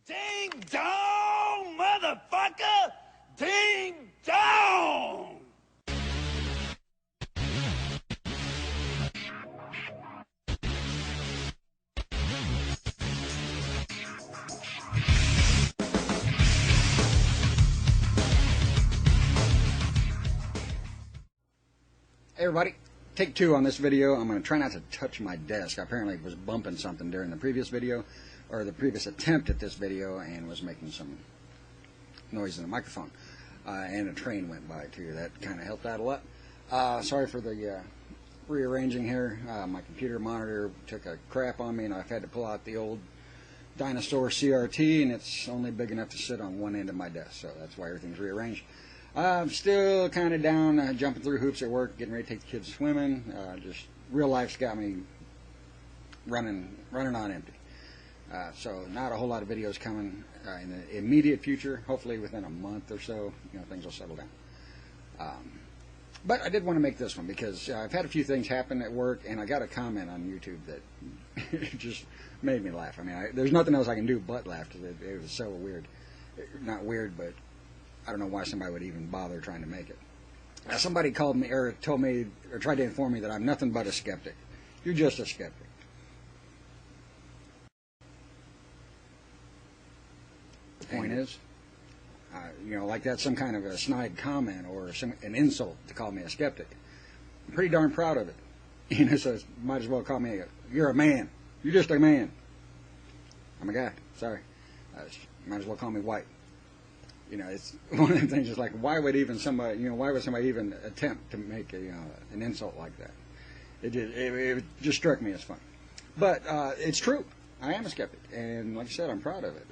Ding dong, motherfucker! Ding dong! Hey everybody, take two on this video. I'm going to try not to touch my desk. I apparently was bumping something during the previous video, or the previous attempt at this video, and was making some noise in the microphone. And a train went by too. That kind of helped out a lot. Sorry for the rearranging here. My computer monitor took a crap on me, and I've had to pull out the old dinosaur CRT, and it's only big enough to sit on one end of my desk, so that's why everything's rearranged. I'm still kind of down, jumping through hoops at work, getting ready to take the kids swimming. Just real life's got me running on empty. So not a whole lot of videos coming in the immediate future. Hopefully within a month or so, things will settle down. But I did want to make this one because I've had a few things happen at work, and I got a comment on YouTube that just made me laugh. I mean, there's nothing else I can do but laugh because it was so weird. Not weird, but I don't know why somebody would even bother trying to make it. Somebody called me or told me or tried to inform me that I'm nothing but a skeptic. You're just a skeptic. The point is, like that's some kind of a snide comment or an insult to call me a skeptic. I'm pretty darn proud of it. So might as well call me you're a man. You're just a man. I'm a guy. Sorry. Might as well call me white. It's one of the things. Is like, why would somebody even attempt to make an insult like that? It just struck me as funny. But it's true. I am a skeptic, and like I said, I'm proud of it.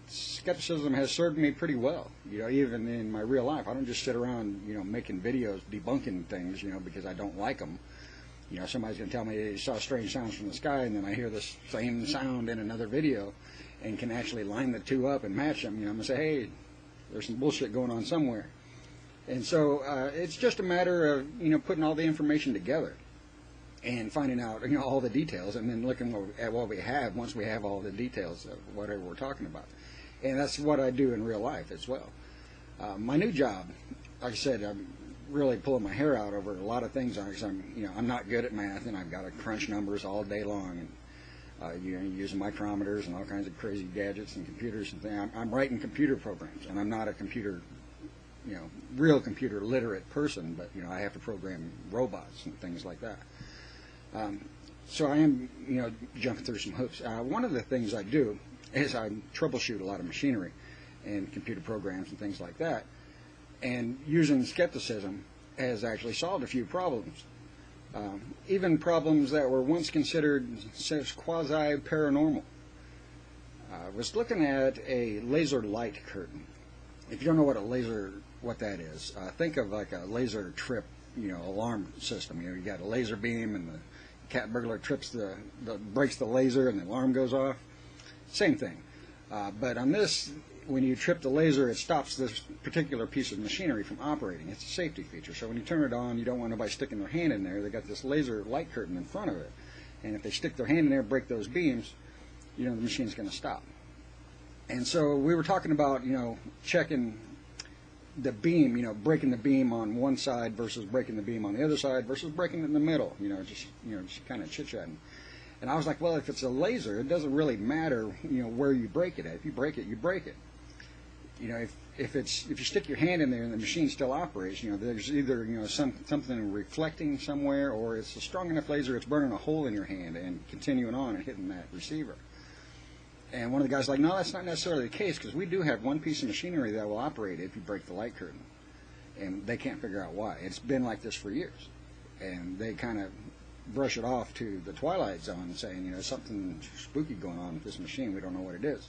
Skepticism has served me pretty well. Even in my real life, I don't just sit around, making videos debunking things, because I don't like them. Somebody's going to tell me they saw strange sounds from the sky, and then I hear this same sound in another video, and can actually line the two up and match them. I'm going to say, hey, there's some bullshit going on somewhere. And so it's just a matter of, putting all the information together and finding out, all the details, and then looking at what we have once we have all the details of whatever we're talking about. And that's what I do in real life as well. My new job, like I said, I'm really pulling my hair out over a lot of things because I'm not good at math, and I've got to crunch numbers all day long, and using micrometers and all kinds of crazy gadgets and computers and things. I'm writing computer programs, and I'm not a real computer literate person, but I have to program robots and things like that. So I am jumping through some hoops. One of the things I do is I troubleshoot a lot of machinery and computer programs and things like that, and using skepticism has actually solved a few problems. Even problems that were once considered quasi-paranormal. I was looking at a laser light curtain. If you don't know what that is, think of like a laser trip, alarm system. You got a laser beam, and the cat burglar breaks the laser, and the alarm goes off. Same thing. But on this, when you trip the laser, it stops this particular piece of machinery from operating. It's a safety feature. So when you turn it on, you don't want nobody sticking their hand in there. They got this laser light curtain in front of it. And if they stick their hand in there, break those beams, the machine's going to stop. And so we were talking about, checking the beam, breaking the beam on one side versus breaking the beam on the other side versus breaking it in the middle, just kind of chit-chatting. And I was like, well, if it's a laser, it doesn't really matter, where you break it at. If you break it, you break it. If you stick your hand in there and the machine still operates, there's either something reflecting somewhere, or it's a strong enough laser it's burning a hole in your hand and continuing on and hitting that receiver. And one of the guys was like, no, that's not necessarily the case, because we do have one piece of machinery that will operate if you break the light curtain, and they can't figure out why. It's been like this for years, and they kind of brush it off to the Twilight Zone, saying, there's something spooky going on with this machine. We don't know what it is.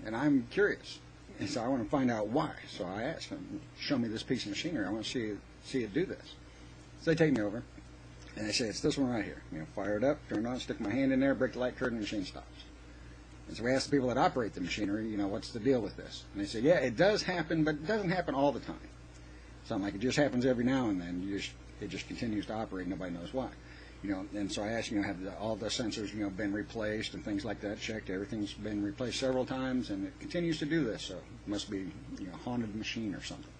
And I'm curious. And so I want to find out why. So I asked them, show me this piece of machinery. I want to see it do this. So they take me over, and they say, it's this one right here. Fire it up, turn it on, stick my hand in there, break the light curtain, the machine stops. And so we asked the people that operate the machinery, what's the deal with this? And they say, yeah, it does happen, but it doesn't happen all the time. So I'm like, it just happens every now and then. It just continues to operate, nobody knows why. And so I asked, have all the sensors, been replaced and things like that, checked. Everything's been replaced several times, and it continues to do this, so it must be, a haunted machine or something.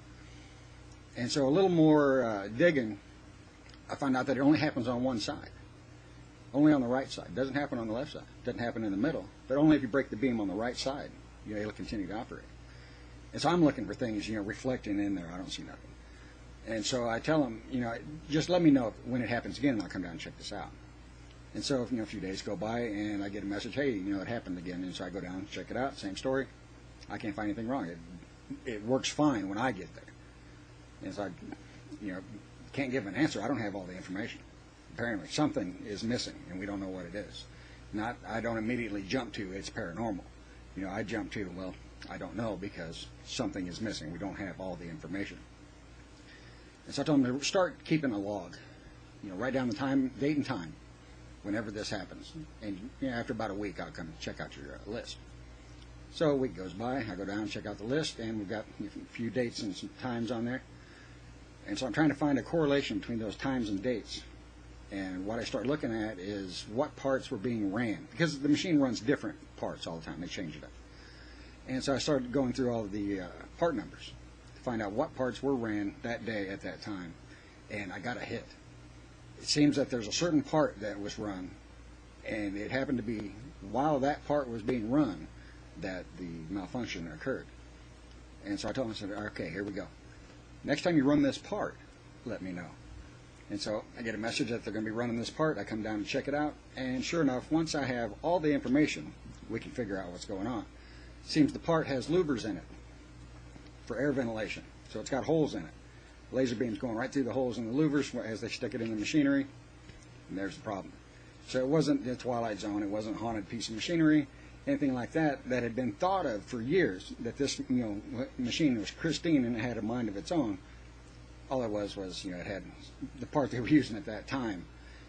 And so a little more digging, I found out that it only happens on one side, only on the right side. It doesn't happen on the left side. It doesn't happen in the middle, but only if you break the beam on the right side, it'll continue to operate. And so I'm looking for things, reflecting in there. I don't see nothing. And so I tell them, just let me know when it happens again, and I'll come down and check this out. And so, a few days go by, and I get a message, hey, it happened again. And so I go down and check it out, same story. I can't find anything wrong. It works fine when I get there. And so I, can't give an answer. I don't have all the information. Apparently, something is missing, and we don't know what it is. I don't immediately jump to it's paranormal. I jump to, well, I don't know because something is missing. We don't have all the information. And so I told them to start keeping a log, write down the time, date and time, whenever this happens. And after about a week, I'll come check out your list. So a week goes by, I go down and check out the list, and we've got a few dates and some times on there. And so I'm trying to find a correlation between those times and dates. And what I start looking at is what parts were being ran, because the machine runs different parts all the time. They change it up. And so I started going through all of the part numbers, find out what parts were ran that day at that time, and I got a hit. It seems that there's a certain part that was run, and it happened to be while that part was being run that the malfunction occurred. And so I told them, I said, okay, here we go. Next time you run this part, let me know. And so I get a message that they're going to be running this part. I come down and check it out, and sure enough, once I have all the information, we can figure out what's going on. It seems the part has louvers in it for air ventilation. So it's got holes in it. Laser beams going right through the holes in the louvers as they stick it in the machinery, and there's the problem. So it wasn't the Twilight Zone, it wasn't a haunted piece of machinery, anything like that, that had been thought of for years, that this machine was pristine and it had a mind of its own. All it was it had the part they were using at that time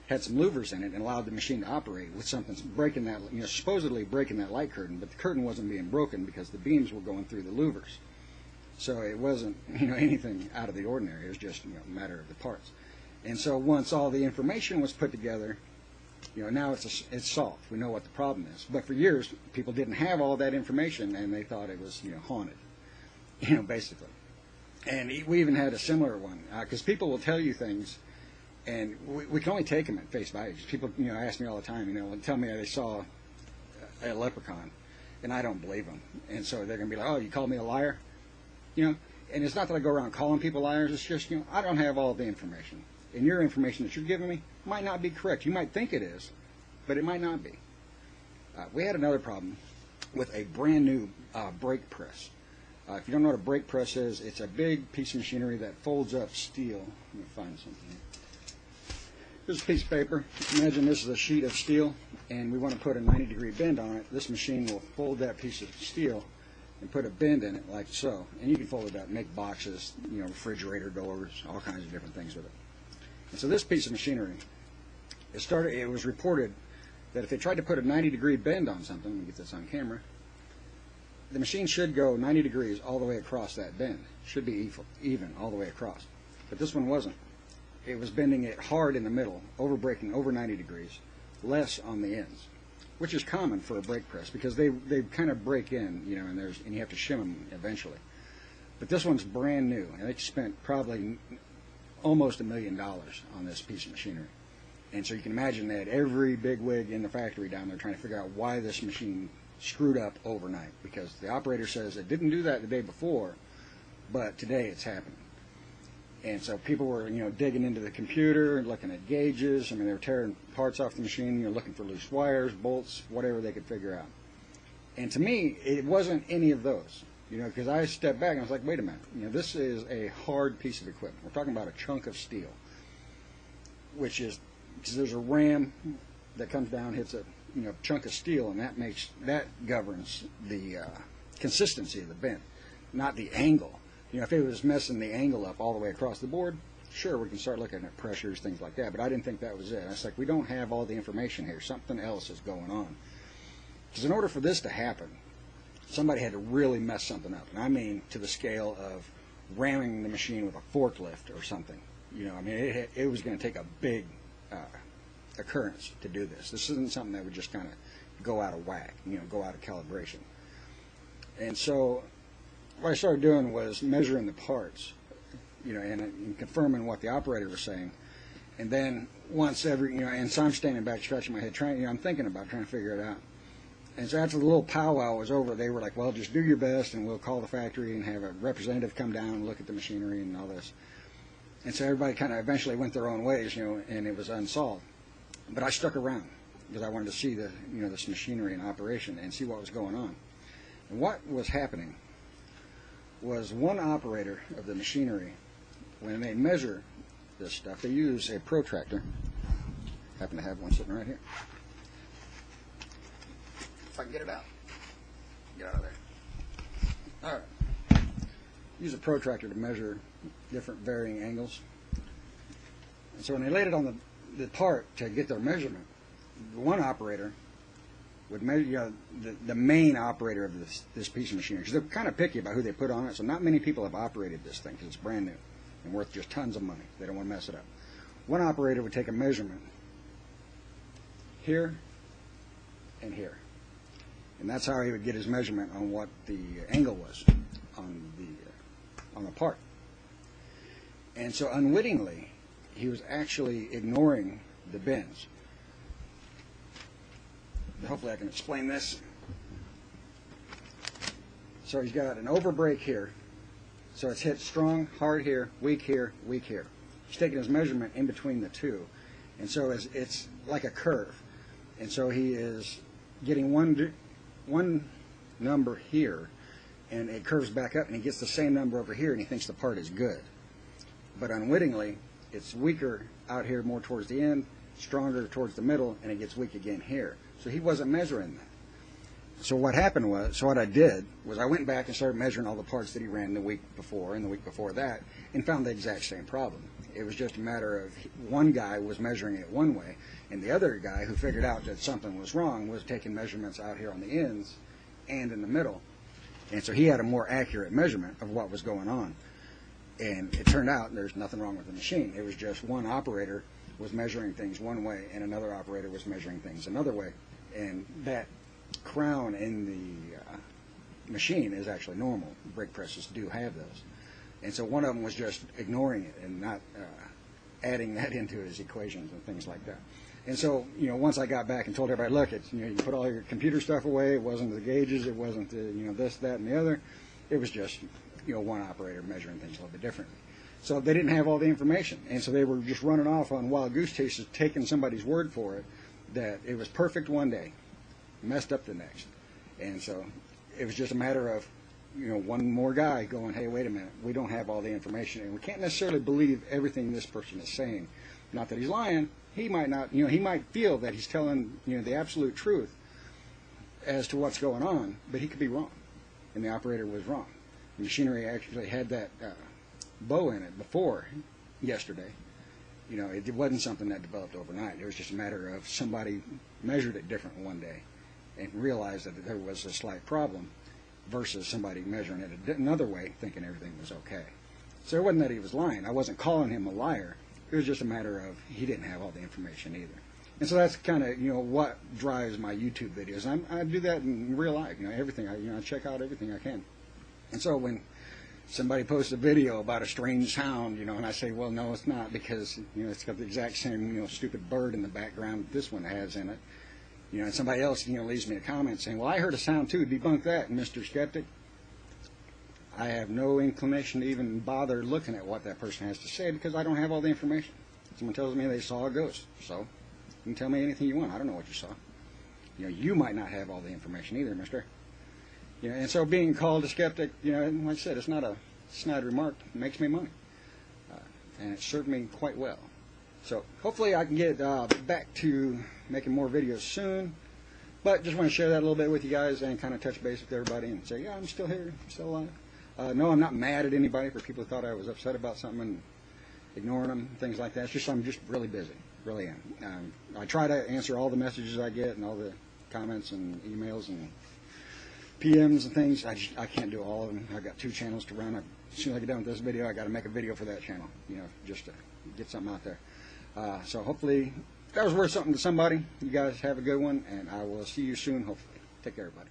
had some louvers in it and allowed the machine to operate with something breaking that, supposedly breaking that light curtain, but the curtain wasn't being broken because the beams were going through the louvers. So it wasn't, anything out of the ordinary. It was just, a matter of the parts. And so once all the information was put together, now it's solved. We know what the problem is. But for years, people didn't have all that information, and they thought it was, haunted, basically. And we even had a similar one, because people will tell you things, and we can only take them at face value. People, ask me all the time, and tell me they saw a leprechaun, and I don't believe them. And so they're going to be like, oh, you called me a liar? And it's not that I go around calling people liars. It's just, I don't have all the information. And your information that you're giving me might not be correct. You might think it is, but it might not be. We had another problem with a brand new brake press. If you don't know what a brake press is, it's a big piece of machinery that folds up steel. Let me find something here. Here's a piece of paper. Imagine this is a sheet of steel, and we want to put a 90-degree bend on it. This machine will fold that piece of steel and put a bend in it like so. And you can fold it up, make boxes, refrigerator doors, all kinds of different things with it. And so this piece of machinery, it was reported that if they tried to put a 90-degree bend on something, let me get this on camera, the machine should go 90 degrees all the way across that bend. Should be even all the way across. But this one wasn't. It was bending it hard in the middle, over-braking over 90 degrees, less on the ends, which is common for a brake press because they kind of break in, and you have to shim them eventually. But this one's brand new, and they spent probably almost $1 million on this piece of machinery. And so you can imagine that every bigwig in the factory down there trying to figure out why this machine screwed up overnight, because the operator says it didn't do that the day before, but today it's happening. And so people were, digging into the computer and looking at gauges. I mean, they were tearing parts off the machine, looking for loose wires, bolts, whatever they could figure out. And to me, it wasn't any of those, because I stepped back and I was like, wait a minute, this is a hard piece of equipment. We're talking about a chunk of steel, which is, because there's a ram that comes down, hits a chunk of steel, and that governs the consistency of the bend, not the angle. If it was messing the angle up all the way across the board, sure, we can start looking at pressures, things like that, but I didn't think that was it. I was like, we don't have all the information here. Something else is going on. Because in order for this to happen, somebody had to really mess something up, and I mean to the scale of ramming the machine with a forklift or something. It was going to take a big occurrence to do this. This isn't something that would just kind of go out of whack, go out of calibration. And so what I started doing was measuring the parts, and confirming what the operator was saying. And then once and so I'm standing back scratching my head, I'm thinking about trying to figure it out. And so after the little powwow was over, they were like, well, just do your best, and we'll call the factory and have a representative come down and look at the machinery and all this. And so everybody kind of eventually went their own ways, and it was unsolved. But I stuck around because I wanted to see this machinery in operation and see what was going on. And what was happening was one operator of the machinery, when they measure this stuff, they use a protractor. Happen to have one sitting right here. If I can get it out. Get out of there. All right. Use a protractor to measure different varying angles. And so when they laid it on the part to get their measurement, the one operator would measure, the main operator of this piece of machinery, because they're kind of picky about who they put on it, so not many people have operated this thing because it's brand new and worth just tons of money. They don't want to mess it up. One operator would take a measurement here and here. And that's how he would get his measurement on what the angle was on the part. And so unwittingly, he was actually ignoring the bends. Hopefully I can explain this. So he's got an overbreak here. So it's hit strong, hard here, weak here, weak here. He's taking his measurement in between the two. And so it's like a curve. And so he is getting one number here, and it curves back up, and he gets the same number over here, and he thinks the part is good. But unwittingly, it's weaker out here more towards the end, stronger towards the middle, and it gets weak again here. So he wasn't measuring that. So what happened was, what I did was I went back and started measuring all the parts that he ran the week before and the week before that, and found the exact same problem. It was just a matter of one guy was measuring it one way, and the other guy who figured out that something was wrong was taking measurements out here on the ends and in the middle. And so he had a more accurate measurement of what was going on. And it turned out there's nothing wrong with the machine. It was just one operator was measuring things one way and another operator was measuring things another way. And that crown in the machine is actually normal. Brake presses do have those. And so one of them was just ignoring it and not adding that into his equations and things like that. And so, once I got back and told everybody, look, it's, you put all your computer stuff away. It wasn't the gauges. It wasn't the, this, that, and the other. It was just, one operator measuring things a little bit differently. So they didn't have all the information. And so they were just running off on wild goose chases, taking somebody's word for it, that it was perfect one day, messed up the next. And so it was just a matter of, one more guy going, hey, wait a minute, we don't have all the information, and we can't necessarily believe everything this person is saying. Not that he's lying. He might not, he might feel that he's telling, the absolute truth as to what's going on, but he could be wrong, and the operator was wrong. The machinery actually had that bow in it before yesterday. It wasn't something that developed overnight. It was just a matter of somebody measured it different one day and realized that there was a slight problem versus somebody measuring it another way thinking everything was okay. So it wasn't that he was lying. I wasn't calling him a liar. It was just a matter of he didn't have all the information either. And so that's kind of, what drives my YouTube videos. I do that in real life, everything. I check out everything I can. And so when somebody posts a video about a strange sound, and I say, well, no, it's not, because, it's got the exact same, stupid bird in the background that this one has in it. And somebody else, leaves me a comment saying, well, I heard a sound too, debunk that, Mr. Skeptic. I have no inclination to even bother looking at what that person has to say because I don't have all the information. Someone tells me they saw a ghost, so you can tell me anything you want. I don't know what you saw. You might not have all the information either, mister. And so being called a skeptic, like I said, it's not a snide remark. It makes me money. And it served me quite well. So hopefully I can get back to making more videos soon. But just want to share that a little bit with you guys and kind of touch base with everybody and say, yeah, I'm still here. I'm still alive. No, I'm not mad at anybody for people who thought I was upset about something and ignoring them, things like that. It's just I'm just really busy. Really am. I try to answer all the messages I get and all the comments and emails and PMs and things. I can't do all of them. I've got 2 channels to run. As soon as I get done with this video, I got to make a video for that channel, just to get something out there. So hopefully that was worth something to somebody. You guys have a good one, and I will see you soon, hopefully. Take care, everybody.